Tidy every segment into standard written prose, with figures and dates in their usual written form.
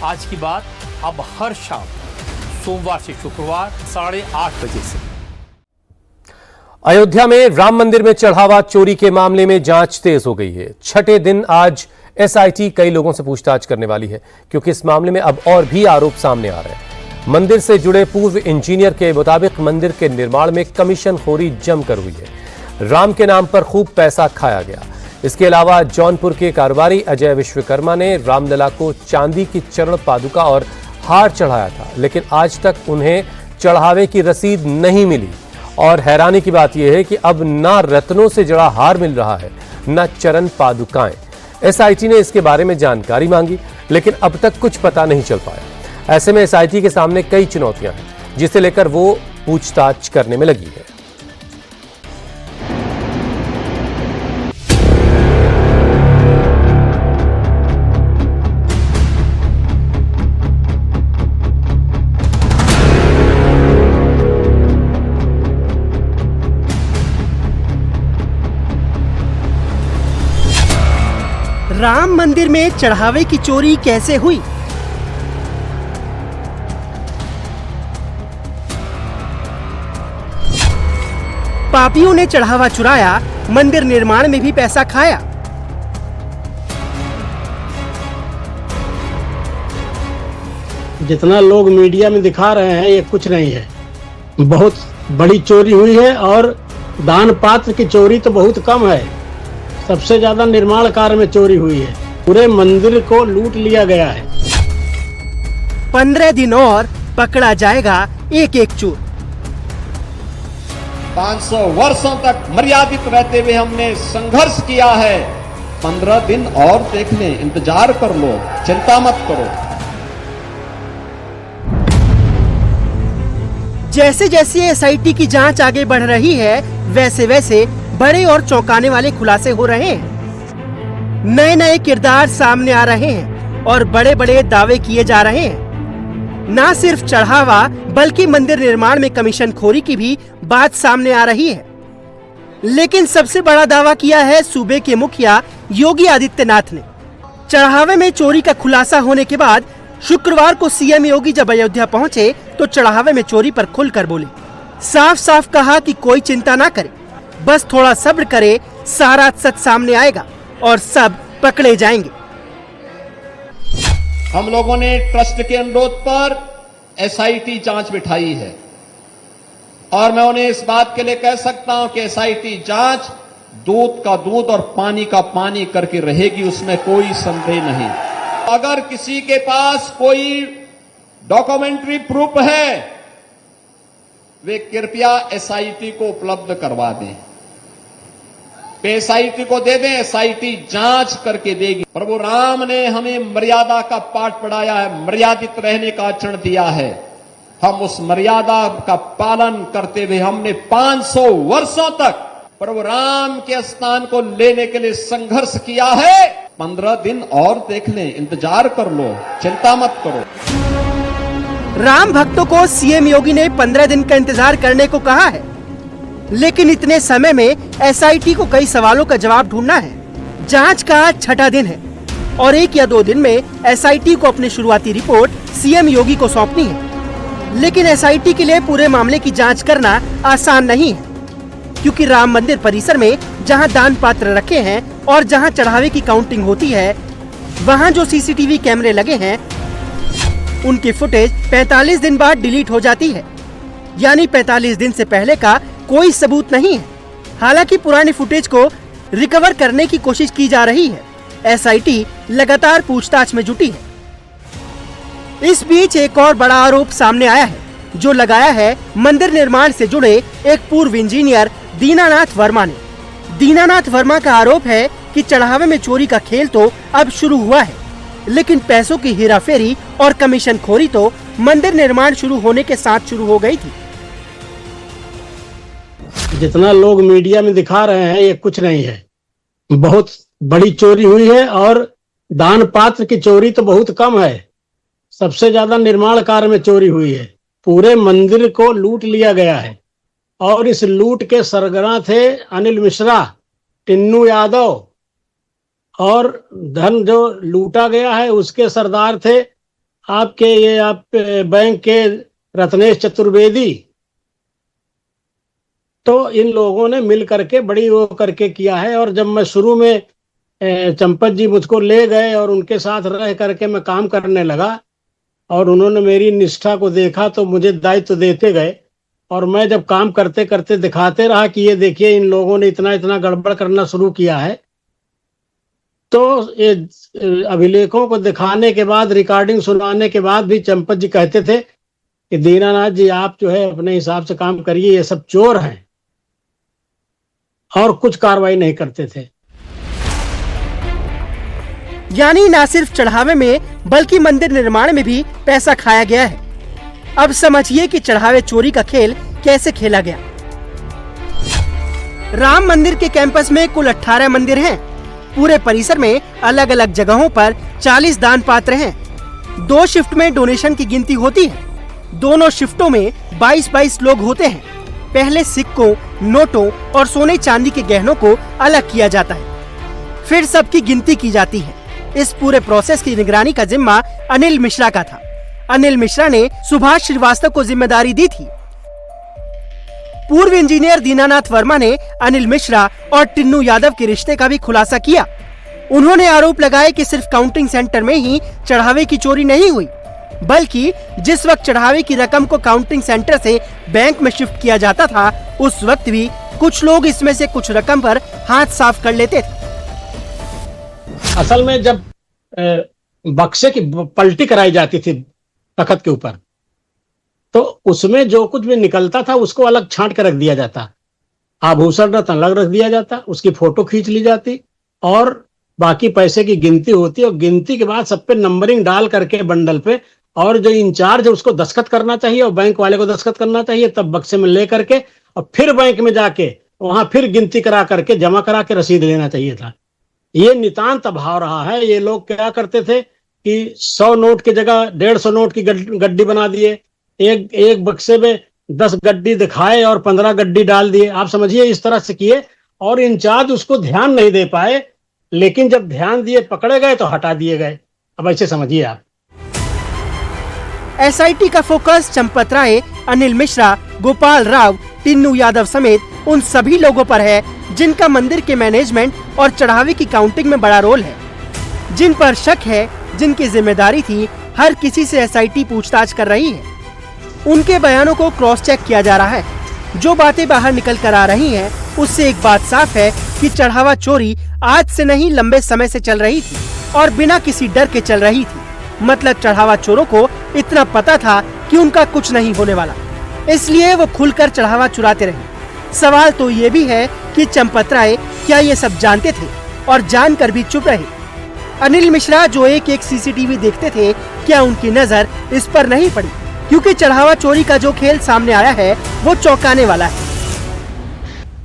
आज की बात अब हर शाम सोमवार से शुक्रवार 8:30 बजे से। अयोध्या में राम मंदिर में चढ़ावा चोरी के मामले में जांच तेज हो गई है। छठे दिन आज एसआईटी कई लोगों से पूछताछ करने वाली है, क्योंकि इस मामले में अब और भी आरोप सामने आ रहे हैं। मंदिर से जुड़े पूर्व इंजीनियर के मुताबिक मंदिर के निर्माण में कमीशनखोरी जमकर हुई है। राम के नाम पर खूब पैसा खाया गया। इसके अलावा जौनपुर के कारोबारी अजय विश्वकर्मा ने रामलला को चांदी की चरण पादुका और हार चढ़ाया था, लेकिन आज तक उन्हें चढ़ावे की रसीद नहीं मिली। और हैरानी की बात यह है कि अब ना रत्नों से जड़ा हार मिल रहा है, न चरण पादुकाएं। एसआईटी ने इसके बारे में जानकारी मांगी, लेकिन अब तक कुछ पता नहीं चल पाया। ऐसे में एसआईटी के सामने कई चुनौतियां हैं, जिसे लेकर वो पूछताछ करने में लगी है। राम मंदिर में चढ़ावे की चोरी कैसे हुई? पापियों ने चढ़ावा चुराया, मंदिर निर्माण में भी पैसा खाया। जितना लोग मीडिया में दिखा रहे हैं ये कुछ नहीं है। बहुत बड़ी चोरी हुई है और दान पात्र की चोरी तो बहुत कम है। सबसे ज्यादा निर्माण कार्य में चोरी हुई है। पूरे मंदिर को लूट लिया गया है। 15 दिन और पकड़ा जाएगा एक एक चोर। 500 वर्षों तक मर्यादित रहते हुए हमने संघर्ष किया है। 15 दिन और देख लें, इंतजार कर लो, चिंता मत करो। जैसे जैसे एसआईटी की जांच आगे बढ़ रही है, वैसे वैसे बड़े और चौंकाने वाले खुलासे हो रहे हैं। नए नए किरदार सामने आ रहे हैं और बड़े बड़े दावे किए जा रहे हैं। न सिर्फ चढ़ावा बल्कि मंदिर निर्माण में कमीशनखोरी की भी बात सामने आ रही है। लेकिन सबसे बड़ा दावा किया है सूबे के मुखिया योगी आदित्यनाथ ने। चढ़ावे में चोरी का खुलासा होने के बाद शुक्रवार को सीएम योगी जब अयोध्या पहुंचे तो चढ़ावे में चोरी पर खुलकर बोले। साफ साफ कहा कि कोई चिंता ना करे, बस थोड़ा सब्र करे, सारा सच सामने आएगा और सब पकड़े जाएंगे। हम लोगों ने ट्रस्ट के अनुरोध पर एसआईटी जांच बिठाई है और मैं उन्हें इस बात के लिए कह सकता हूं कि एसआईटी जांच दूध का दूध और पानी का पानी करके रहेगी, उसमें कोई संदेह नहीं। अगर किसी के पास कोई डॉक्यूमेंट्री प्रूफ है, वे कृपया एसआईटी को उपलब्ध करवा दें। एसआईटी को दे दें, एसआईटी जांच करके देगी। प्रभु राम ने हमें मर्यादा का पाठ पढ़ाया है, मर्यादित रहने का आचरण दिया है। हम उस मर्यादा का पालन करते हुए हमने 500 वर्षों तक प्रभु राम के स्थान को लेने के लिए संघर्ष किया है। 15 दिन और देख लें, इंतजार कर लो, चिंता मत करो। राम भक्तों को सीएम योगी ने 15 दिन का इंतजार करने को कहा है, लेकिन इतने समय में एसआईटी को कई सवालों का जवाब ढूंढना है। जांच का आज छठा दिन है और 1 या 2 दिन में एसआईटी को अपनी शुरुआती रिपोर्ट सीएम योगी को सौंपनी है। लेकिन एसआईटी के लिए पूरे मामले की जांच करना आसान नहीं है, क्योंकि राम मंदिर परिसर में जहां दान पात्र रखे हैं और जहां चढ़ावे की काउंटिंग होती है, वहां जो सीसीटीवी कैमरे लगे हैं उनकी फुटेज 45 दिन बाद डिलीट हो जाती है। यानी 45 दिन से पहले का कोई सबूत नहीं है। हालांकि पुरानी फुटेज को रिकवर करने की कोशिश की जा रही है। एसआईटी लगातार पूछताछ में जुटी है। इस बीच एक और बड़ा आरोप सामने आया है, जो लगाया है मंदिर निर्माण से जुड़े एक पूर्व इंजीनियर दीनानाथ वर्मा ने। दीनानाथ वर्मा का आरोप है कि चढ़ावे में चोरी का खेल तो अब शुरू हुआ है, लेकिन पैसों की हेराफेरी और कमीशनखोरी तो मंदिर निर्माण शुरू होने के साथ शुरू हो गई थी। जितना लोग मीडिया में दिखा रहे हैं ये कुछ नहीं है। बहुत बड़ी चोरी हुई है और दान पात्र की चोरी तो बहुत कम है। सबसे ज्यादा निर्माण कार्य में चोरी हुई है। पूरे मंदिर को लूट लिया गया है और इस लूट के सरगना थे अनिल मिश्रा, टिन्नू यादव और धन जो लूटा गया है उसके सरदार थे आपके ये आप बैंक के रत्नेश चतुर्वेदी, तो इन लोगों ने मिल करके बड़ी वो करके किया है। और जब मैं शुरू में चंपत जी मुझको ले गए और उनके साथ रह करके मैं काम करने लगा और उन्होंने मेरी निष्ठा को देखा तो मुझे दायित्व देते गए। और मैं जब काम करते करते दिखाते रहा कि ये देखिए इन लोगों ने इतना इतना गड़बड़ करना शुरू किया है, तो ये अभिलेखों को दिखाने के बाद, रिकॉर्डिंग सुनाने के बाद भी चंपत जी कहते थे कि दीनानाथ जी आप जो है अपने हिसाब से काम करिए, ये सब चोर हैं, और कुछ कार्रवाई नहीं करते थे। यानी ना सिर्फ चढ़ावे में बल्कि मंदिर निर्माण में भी पैसा खाया गया है। अब समझिए कि चढ़ावे चोरी का खेल कैसे खेला गया। राम मंदिर के कैंपस में कुल 18 मंदिर हैं। पूरे परिसर में अलग अलग जगहों पर 40 दान पात्र हैं। 2 शिफ्ट में डोनेशन की गिनती होती है। दोनों शिफ्टों में 22-22 लोग होते हैं। पहले सिक्कों, नोटों और सोने चांदी के गहनों को अलग किया जाता है, फिर सबकी गिनती की जाती है। इस पूरे प्रोसेस की निगरानी का जिम्मा अनिल मिश्रा का था। अनिल मिश्रा ने सुभाष श्रीवास्तव को जिम्मेदारी दी थी। पूर्व इंजीनियर दीनानाथ वर्मा ने अनिल मिश्रा और टिन्नू यादव के रिश्ते का भी खुलासा किया। उन्होंने आरोप लगाए कि सिर्फ काउंटिंग सेंटर में ही चढ़ावे की चोरी नहीं हुई, बल्कि जिस वक्त चढ़ावे की रकम को काउंटिंग सेंटर से बैंक में शिफ्ट किया जाता था, उस वक्त भी कुछ लोग इसमें से कुछ रकम पर हाथ साफ कर लेते थे। असल में जब बक्से की पलटी कराई जाती थी तख्त के ऊपर, तो उसमें जो कुछ भी निकलता था उसको अलग छांट कर रख दिया जाता, आभूषण रत्न अलग रख दिया जाता, उसकी फोटो खींच ली जाती और बाकी पैसे की गिनती होती। और गिनती के बाद सब पे नंबरिंग डाल करके बंडल पे, और जो इंचार्ज है उसको दस्तखत करना चाहिए और बैंक वाले को दस्तखत करना चाहिए, तब बक्से में ले करके और फिर बैंक में जाके वहां फिर गिनती करा करके जमा करा के रसीद लेना चाहिए था। ये नितांत अभाव रहा है। ये लोग क्या करते थे कि 100 नोट की जगह 150 नोट की गड्डी बना दिए, एक बक्से में 10 गड्डी दिखाए और 15 गड्डी डाल दिए। आप समझिए इस तरह से किए और इंचार्ज उसको ध्यान नहीं दे पाए, लेकिन जब ध्यान दिए पकड़े गए तो हटा दिए गए। अब ऐसे समझिए आप। एसआईटी का फोकस चंपत राय, अनिल मिश्रा, गोपाल राव, टिन्नू यादव समेत उन सभी लोगों पर है जिनका मंदिर के मैनेजमेंट और चढ़ावे की काउंटिंग में बड़ा रोल है, जिन पर शक है, जिनकी जिम्मेदारी थी। हर किसी से एसआईटी पूछताछ कर रही है। उनके बयानों को क्रॉस चेक किया जा रहा है। जो बातें बाहर निकल कर आ रही हैं, उससे एक बात साफ है कि चढ़ावा चोरी आज से नहीं लंबे समय से चल रही थी और बिना किसी डर के चल रही थी। मतलब चढ़ावा चोरों को इतना पता था कि उनका कुछ नहीं होने वाला, इसलिए वो खुलकर चढ़ावा चुराते रहे। सवाल तो ये भी है कि चंपत राय क्या ये सब जानते थे और जानकर भी चुप रहे? अनिल मिश्रा जो एक सीसीटीवी देखते थे, क्या उनकी नजर इस पर नहीं पड़ी? क्योंकि चढ़ावा चोरी का जो खेल सामने आया है वो चौंकाने वाला है।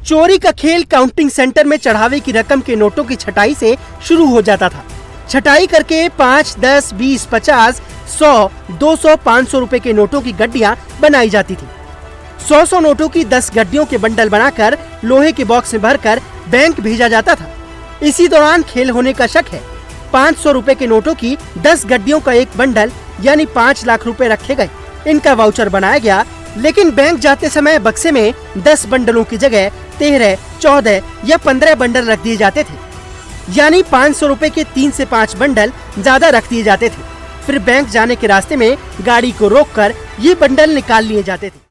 चोरी का खेल काउंटिंग सेंटर में चढ़ावे की रकम के नोटों की छटाई से शुरू हो जाता था। छटाई करके 5, 10, 20, 50, 100, 200, 500 रुपए के नोटों की गड्डियां बनाई जाती थी। 100 नोटों की 10 गड्डियों के बंडल बनाकर लोहे के बॉक्स में भरकर बैंक भेजा जाता था। इसी दौरान खेल होने का शक है। 500 रुपए के नोटों की 10 गड्डियों का एक बंडल यानी 5 लाख रुपए रखे गए। इनका वाउचर बनाया गया, लेकिन बैंक जाते समय बक्से में 10 बंडलों की जगह 13, 14 या 15 बंडल रख दिए जाते थे। यानी 500 रुपए के 3 से 5 बंडल ज्यादा रख दिए जाते थे। फिर बैंक जाने के रास्ते में गाड़ी को रोककर ये बंडल निकाल लिए जाते थे।